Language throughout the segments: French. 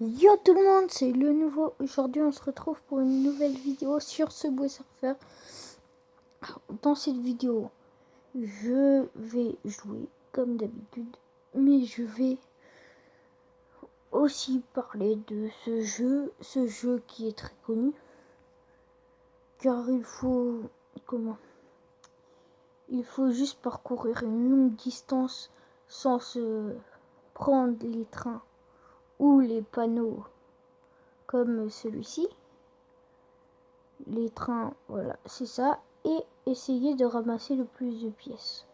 Yo tout le monde, c'est le nouveau. Aujourd'hui, on se retrouve pour une nouvelle vidéo sur Subway Surfer. Dans cette vidéo, je vais jouer comme d'habitude, mais je vais aussi parler de ce jeu qui est très connu, car il faut juste parcourir une longue distance sans se prendre les trains ou les panneaux comme celui-ci. Les trains, voilà, c'est ça. Et essayer de ramasser le plus de pièces.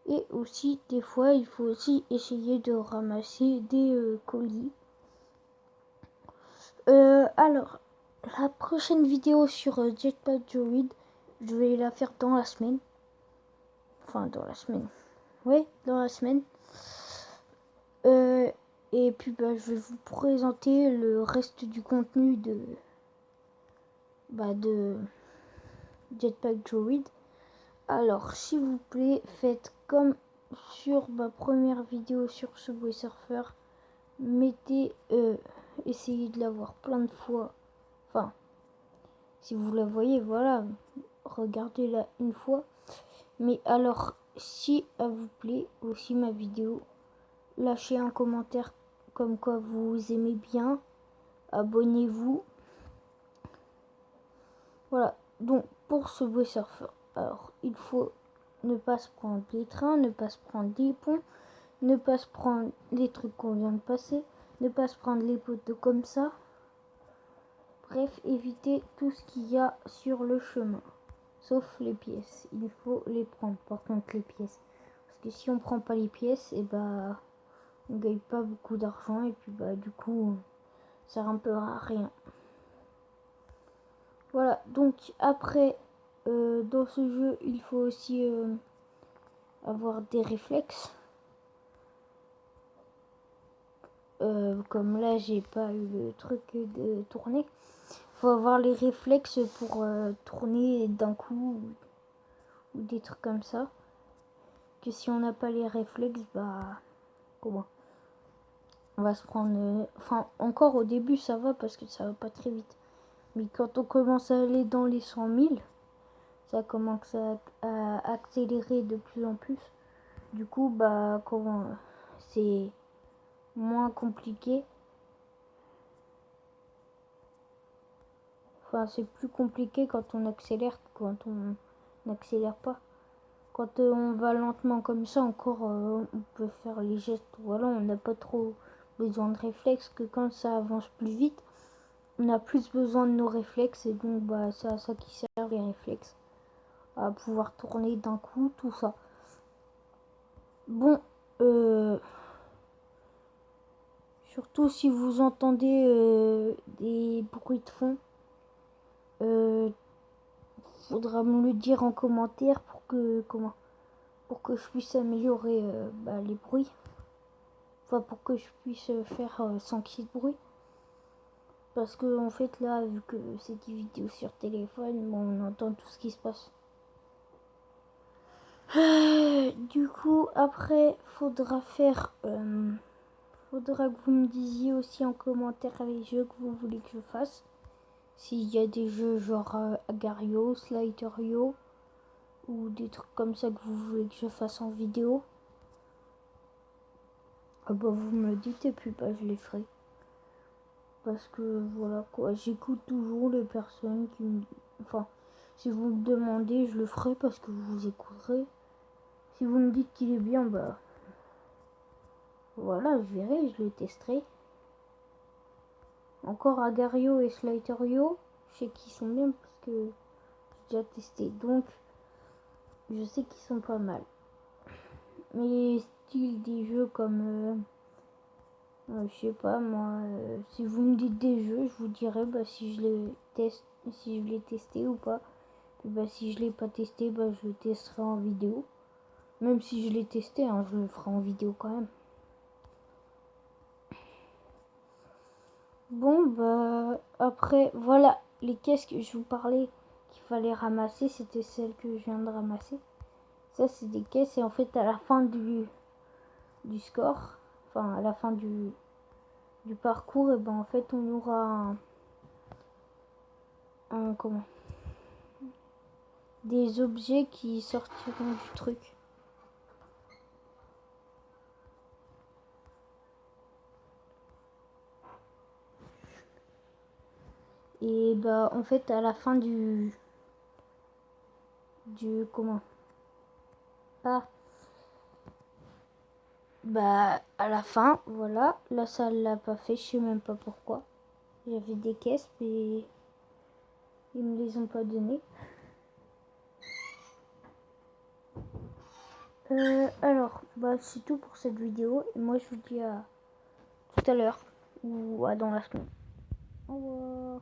Et aussi, des fois, il faut aussi essayer de ramasser des colis. Alors, la prochaine vidéo sur Jetpack Joyride, je vais la faire dans la semaine. Enfin, dans la semaine. Oui, dans la semaine. Et puis, je vais vous présenter le reste du contenu de Jetpack Joyride. Alors, s'il vous plaît, faites comme sur ma première vidéo sur Subway Surfer. Essayez de la voir plein de fois. Enfin, si vous la voyez, voilà, regardez-la une fois. Mais alors, si elle vous plaît aussi ma vidéo, lâchez un commentaire comme quoi vous aimez bien. Abonnez-vous. Voilà, donc pour Subway Surfer, alors il faut ne pas se prendre les trains, ne pas se prendre les ponts, ne pas se prendre les trucs qu'on vient de passer, ne pas se prendre les poteaux comme ça. Bref, éviter tout ce qu'il y a sur le chemin, sauf les pièces. Il faut les prendre, par contre, les pièces. Parce que si on prend pas les pièces, on gagne pas beaucoup d'argent et puis du coup, ça sert un peu à rien. Voilà, donc après, dans ce jeu, il faut aussi avoir des réflexes. Comme là, j'ai pas eu le truc de tourner. Il faut avoir les réflexes pour tourner d'un coup ou des trucs comme ça. Que si on n'a pas les réflexes, comment on va se prendre... Enfin, encore au début, ça va parce que ça va pas très vite. Mais quand on commence à aller dans les 100 000, ça commence à accélérer de plus en plus. Du coup, c'est moins compliqué. Enfin, c'est plus compliqué quand on accélère que quand on n'accélère pas. Quand on va lentement comme ça, encore, on peut faire les gestes. Voilà, on n'a pas trop besoin de réflexes que quand ça avance plus vite. On a plus besoin de nos réflexes et donc c'est à ça qui servent les réflexes. À pouvoir tourner d'un coup, tout ça. Bon, surtout si vous entendez des bruits de fond, faudra me le dire en commentaire pour que je puisse améliorer les bruits. Enfin, pour que je puisse faire sans qu'il y ait de bruit. Parce que en fait là, vu que c'est des vidéos sur téléphone, on entend tout ce qui se passe. Du coup, après, faudra que vous me disiez aussi en commentaire les jeux que vous voulez que je fasse. S'il y a des jeux genre Agario, Sliderio ou des trucs comme ça que vous voulez que je fasse en vidéo. Vous me le dites et puis je les ferai. Parce que voilà quoi, j'écoute toujours les personnes qui me... Enfin, si vous me demandez, je le ferai parce que vous écouterez. Si vous me dites qu'il est bien, voilà, je verrai, je le testerai. Encore Agario et Sliderio, je sais qu'ils sont bien parce que j'ai déjà testé. Donc, je sais qu'ils sont pas mal. Mais style des jeux comme... je sais pas moi, si vous me dites des jeux, je vous dirai si je les teste, si je l'ai testé ou pas. Et si je l'ai pas testé, je le testerai en vidéo. Même si je l'ai testé, hein, je le ferai en vidéo quand même. Bon après voilà, les caisses que je vous parlais qu'il fallait ramasser, c'était celles que je viens de ramasser. Ça c'est des caisses et en fait à la fin du score, enfin à la fin du du parcours, et ben en fait on aura comment, des objets qui sortiront du truc. Et bah en fait à la fin du comment, ah bah à la fin, voilà, là ça l'a pas fait, je sais même pas pourquoi. J'avais des caisses mais ils me les ont pas données. Alors bah c'est tout pour cette vidéo et moi je vous dis à tout à l'heure ou à dans la semaine. Au revoir.